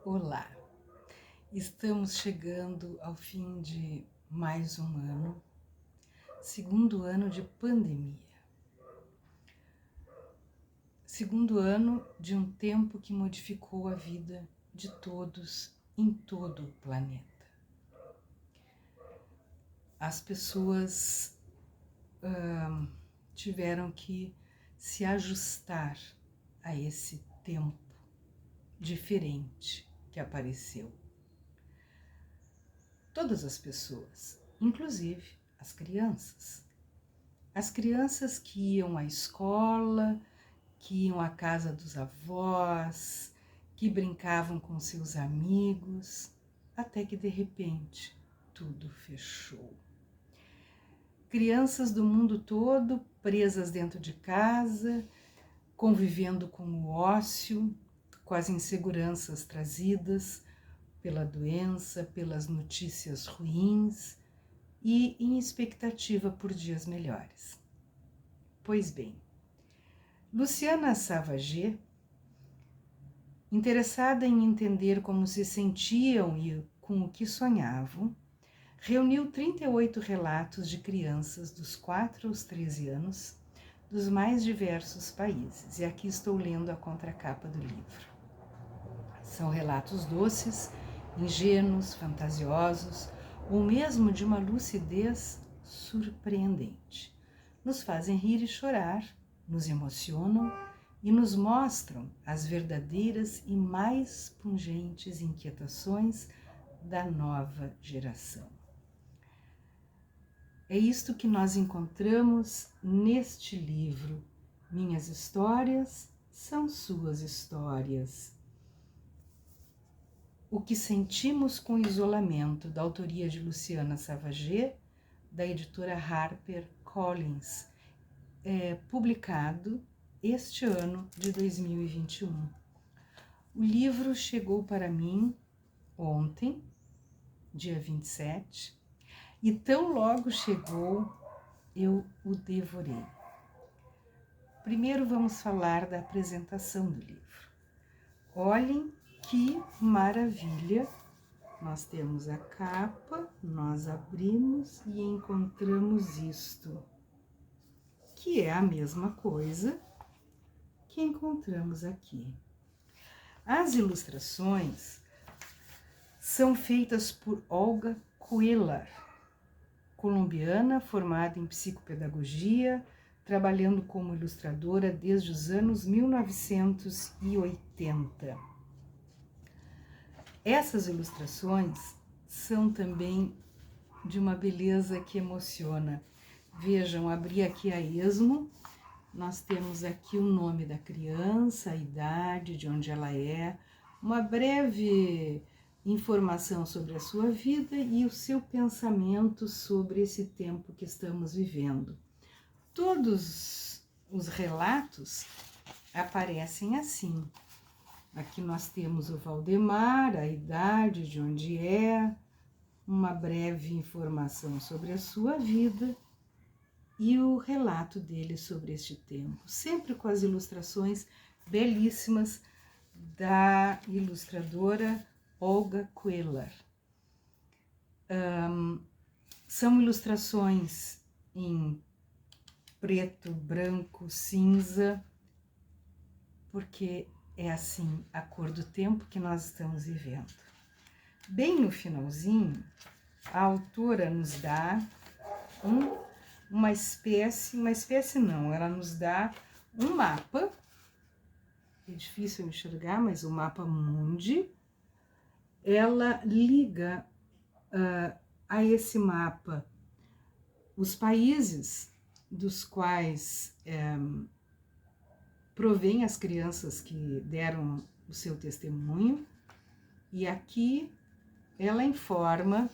Olá, estamos chegando ao fim de mais um ano, segundo ano de pandemia, segundo ano de um tempo que modificou a vida de todos em todo o planeta. As pessoas tiveram que se ajustar a esse tempo diferente que apareceu. Todas as pessoas, inclusive as crianças. As crianças que iam à escola, que iam à casa dos avós, que brincavam com seus amigos, até que de repente tudo fechou. Crianças do mundo todo presas dentro de casa, convivendo com o ócio, com as inseguranças trazidas pela doença, pelas notícias ruins e em expectativa por dias melhores. Pois bem, Luciana Savage, interessada em entender como se sentiam e com o que sonhavam, reuniu 38 relatos de crianças dos 4 aos 13 anos dos mais diversos países. E aqui estou lendo a contracapa do livro. São relatos doces, ingênuos, fantasiosos, ou mesmo de uma lucidez surpreendente. Nos fazem rir e chorar, nos emocionam e nos mostram as verdadeiras e mais pungentes inquietações da nova geração. É isto que nós encontramos neste livro. Minhas histórias são suas histórias. O que sentimos com o isolamento, da autoria de Luciana Savage, da editora HarperCollins, publicado este ano de 2021. O livro chegou para mim ontem, dia 27, e tão logo chegou, eu o devorei. Primeiro vamos falar da apresentação do livro. Olhem que maravilha! Nós temos a capa, nós abrimos e encontramos isto, que é a mesma coisa que encontramos aqui. As ilustrações são feitas por Olga Cuellar, colombiana, formada em psicopedagogia, trabalhando como ilustradora desde os anos 1980. Essas ilustrações são também de uma beleza que emociona. Vejam, abri aqui a esmo, nós temos aqui o nome da criança, a idade, de onde ela é, uma breve informação sobre a sua vida e o seu pensamento sobre esse tempo que estamos vivendo. Todos os relatos aparecem assim. Aqui nós temos o Valdemar, a idade, de onde é, uma breve informação sobre a sua vida e o relato dele sobre este tempo, sempre com as ilustrações belíssimas da ilustradora Olga Cuellar. São ilustrações em preto, branco, cinza, porque é assim a cor do tempo que nós estamos vivendo. Bem no finalzinho, a autora nos dá uma espécie não, ela nos dá um mapa, é difícil enxergar, mas o mapa mundi, ela liga a esse mapa os países dos quais provém as crianças que deram o seu testemunho, e aqui ela informa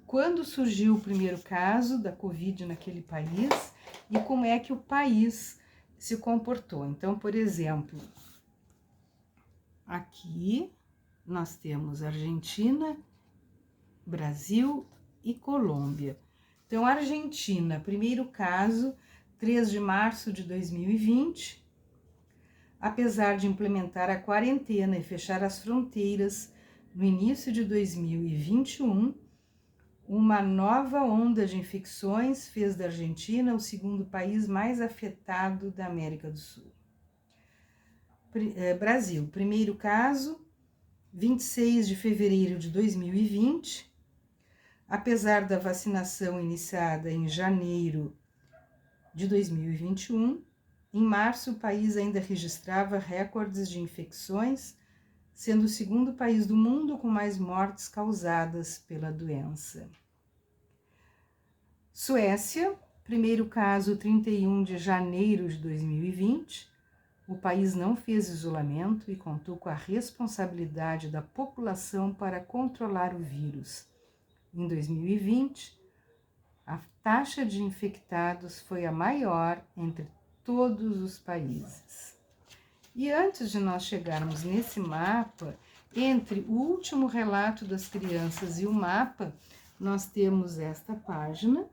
quando surgiu o primeiro caso da Covid naquele país e como é que o país se comportou. Então, por exemplo, aqui nós temos Argentina, Brasil e Colômbia. Então, Argentina, primeiro caso, 3 de março de 2020. apesar de implementar a quarentena e fechar as fronteiras no início de 2021, uma nova onda de infecções fez da Argentina o segundo país mais afetado da América do Sul. Brasil, primeiro caso, 26 de fevereiro de 2020. Apesar da vacinação iniciada em janeiro de 2021, em março o país ainda registrava recordes de infecções, sendo o segundo país do mundo com mais mortes causadas pela doença. Suécia, primeiro caso 31 de janeiro de 2020. O país não fez isolamento e contou com a responsabilidade da população para controlar o vírus. Em 2020, a taxa de infectados foi a maior entre todos os países. E antes de nós chegarmos nesse mapa, entre o último relato das crianças e o mapa, nós temos esta página,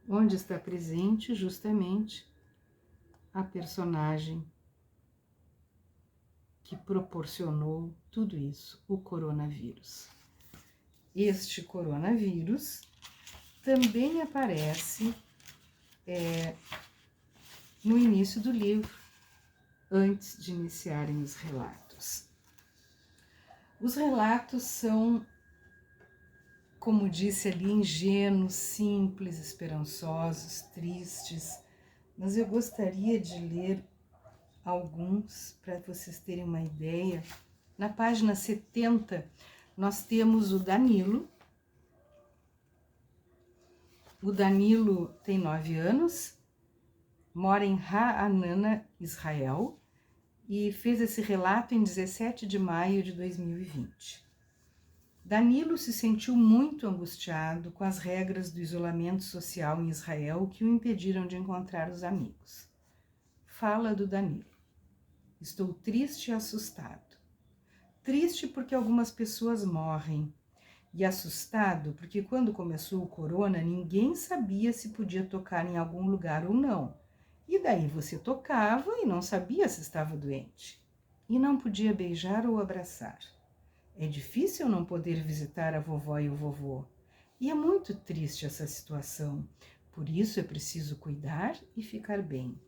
onde está presente justamente a personagem que proporcionou tudo isso, o coronavírus. Este coronavírus também aparece no início do livro, antes de iniciarem os relatos. Os relatos são, como disse ali, ingênuos, simples, esperançosos, tristes, mas eu gostaria de ler alguns para vocês terem uma ideia. Na página 70, nós temos o Danilo. O Danilo tem 9 anos, mora em Ra'anana, Israel, e fez esse relato em 17 de maio de 2020. Danilo se sentiu muito angustiado com as regras do isolamento social em Israel que o impediram de encontrar os amigos. Fala do Danilo. Estou triste e assustado. Triste porque algumas pessoas morrem. E assustado porque quando começou o corona, ninguém sabia se podia tocar em algum lugar ou não. E daí você tocava e não sabia se estava doente. E não podia beijar ou abraçar. É difícil não poder visitar a vovó e o vovô. E é muito triste essa situação. Por isso é preciso cuidar e ficar bem.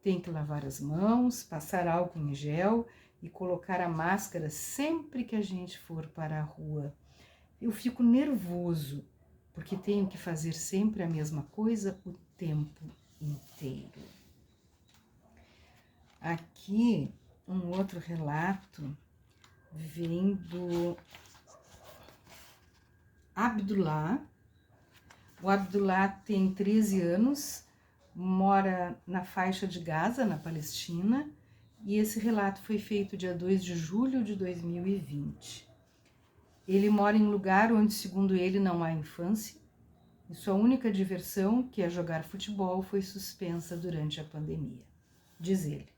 Tem que lavar as mãos, passar álcool em gel e colocar a máscara sempre que a gente for para a rua. Eu fico nervoso, porque tenho que fazer sempre a mesma coisa o tempo inteiro. Aqui, um outro relato vem do Abdullah. O Abdullah tem 13 anos, mora na faixa de Gaza, na Palestina, e esse relato foi feito dia 2 de julho de 2020. Ele mora em um lugar onde, segundo ele, não há infância, e sua única diversão, que é jogar futebol, foi suspensa durante a pandemia. Diz ele: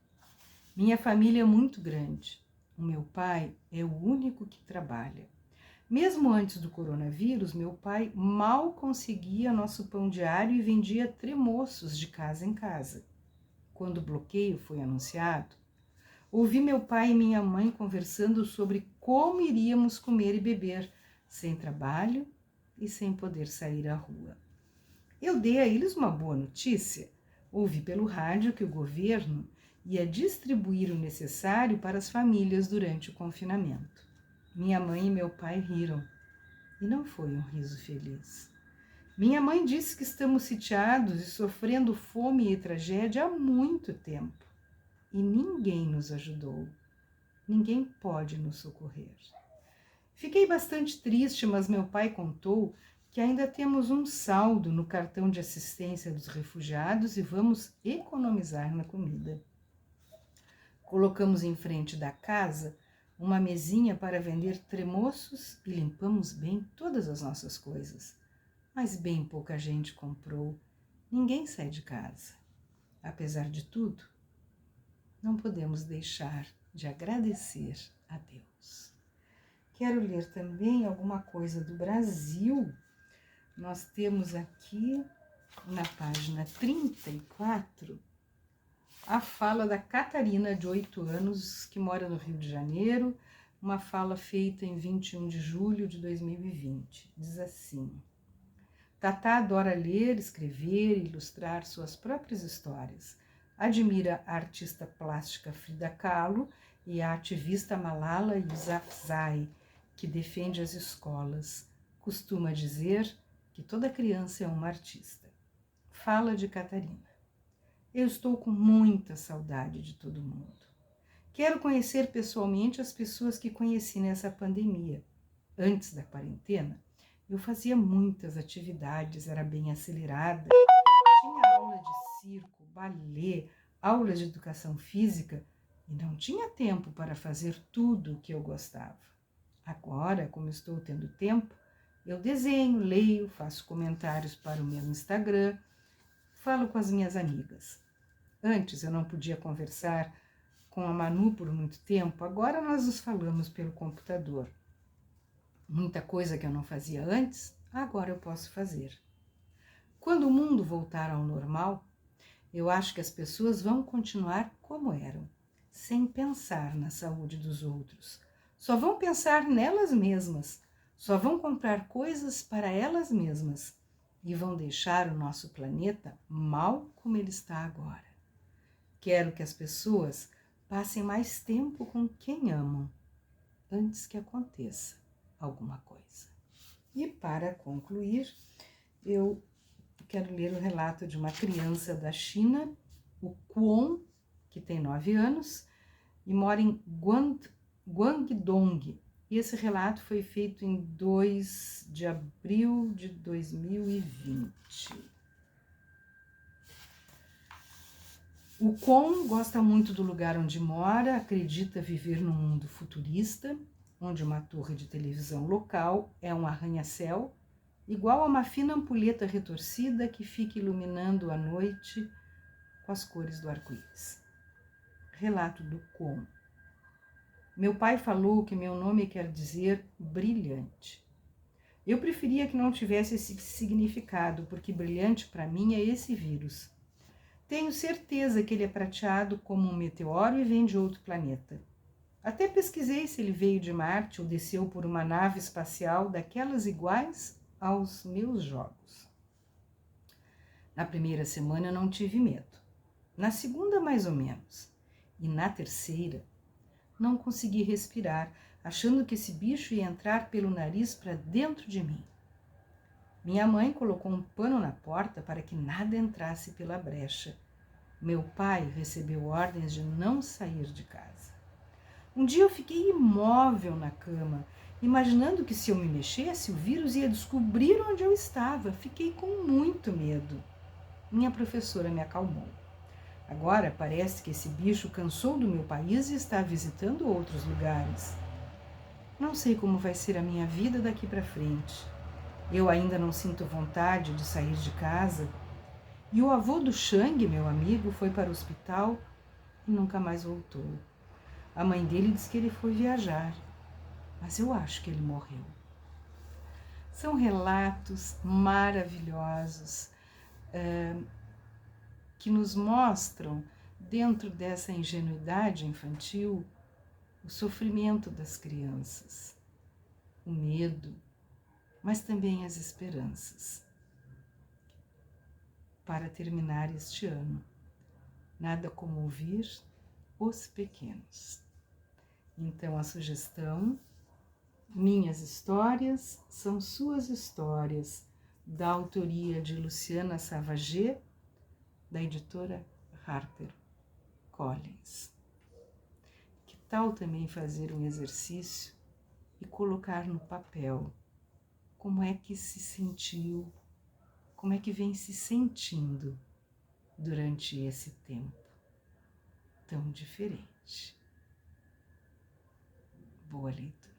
minha família é muito grande. O meu pai é o único que trabalha. Mesmo antes do coronavírus, meu pai mal conseguia nosso pão diário e vendia tremoços de casa em casa. Quando o bloqueio foi anunciado, ouvi meu pai e minha mãe conversando sobre como iríamos comer e beber, sem trabalho e sem poder sair à rua. Eu dei a eles uma boa notícia. Ouvi pelo rádio que o governo ia distribuir o necessário para as famílias durante o confinamento. Minha mãe e meu pai riram, e não foi um riso feliz. Minha mãe disse que estamos sitiados e sofrendo fome e tragédia há muito tempo. E ninguém nos ajudou. Ninguém pode nos socorrer. Fiquei bastante triste, mas meu pai contou que ainda temos um saldo no cartão de assistência dos refugiados e vamos economizar na comida. Colocamos em frente da casa uma mesinha para vender tremoços e limpamos bem todas as nossas coisas. Mas bem pouca gente comprou. Ninguém sai de casa. Apesar de tudo, não podemos deixar de agradecer a Deus. Quero ler também alguma coisa do Brasil. Nós temos aqui, na página 34, a fala da Catarina, de 8 anos, que mora no Rio de Janeiro, uma fala feita em 21 de julho de 2020. Diz assim: Tatá adora ler, escrever e ilustrar suas próprias histórias. Admira a artista plástica Frida Kahlo e a ativista Malala Yousafzai, que defende as escolas. Costuma dizer que toda criança é uma artista. Fala de Catarina. Eu estou com muita saudade de todo mundo. Quero conhecer pessoalmente as pessoas que conheci nessa pandemia. Antes da quarentena, eu fazia muitas atividades, era bem acelerada. Tinha aula de circo, balé, aulas de educação física e não tinha tempo para fazer tudo o que eu gostava. Agora, como estou tendo tempo, eu desenho, leio, faço comentários para o meu Instagram, falo com as minhas amigas. Antes eu não podia conversar com a Manu por muito tempo, agora nós nos falamos pelo computador. Muita coisa que eu não fazia antes, agora eu posso fazer. Quando o mundo voltar ao normal, eu acho que as pessoas vão continuar como eram, sem pensar na saúde dos outros. Só vão pensar nelas mesmas, só vão comprar coisas para elas mesmas e vão deixar o nosso planeta mal como ele está agora. Quero que as pessoas passem mais tempo com quem amam, antes que aconteça alguma coisa. E para concluir, eu quero ler o relato de uma criança da China, o Kwon, que tem 9 anos, e mora em Guangdong. E esse relato foi feito em 2 de abril de 2020. O Kwon gosta muito do lugar onde mora, acredita viver num mundo futurista, onde uma torre de televisão local é um arranha-céu, igual a uma fina ampulheta retorcida que fica iluminando a noite com as cores do arco-íris. Relato do Kwon. Meu pai falou que meu nome quer dizer brilhante. Eu preferia que não tivesse esse significado, porque brilhante para mim é esse vírus. Tenho certeza que ele é prateado como um meteoro e vem de outro planeta. Até pesquisei se ele veio de Marte ou desceu por uma nave espacial daquelas iguais aos meus jogos. Na primeira semana eu não tive medo. Na segunda, mais ou menos. E na terceira, não consegui respirar, achando que esse bicho ia entrar pelo nariz para dentro de mim. Minha mãe colocou um pano na porta para que nada entrasse pela brecha. Meu pai recebeu ordens de não sair de casa. Um dia eu fiquei imóvel na cama, imaginando que se eu me mexesse, o vírus ia descobrir onde eu estava. Fiquei com muito medo. Minha professora me acalmou. Agora parece que esse bicho cansou do meu país e está visitando outros lugares. Não sei como vai ser a minha vida daqui para frente. Eu ainda não sinto vontade de sair de casa. E o avô do Shang, meu amigo, foi para o hospital e nunca mais voltou. A mãe dele disse que ele foi viajar, mas eu acho que ele morreu. São relatos maravilhosos que nos mostram, dentro dessa ingenuidade infantil, o sofrimento das crianças, o medo, mas também as esperanças. Para terminar este ano, nada como ouvir os pequenos. Então a sugestão: minhas histórias são suas histórias, da autoria de Luciana Savagé, da editora HarperCollins. Que tal também fazer um exercício e colocar no papel como é que se sentiu, como é que vem se sentindo durante esse tempo tão diferente? Boa leitura.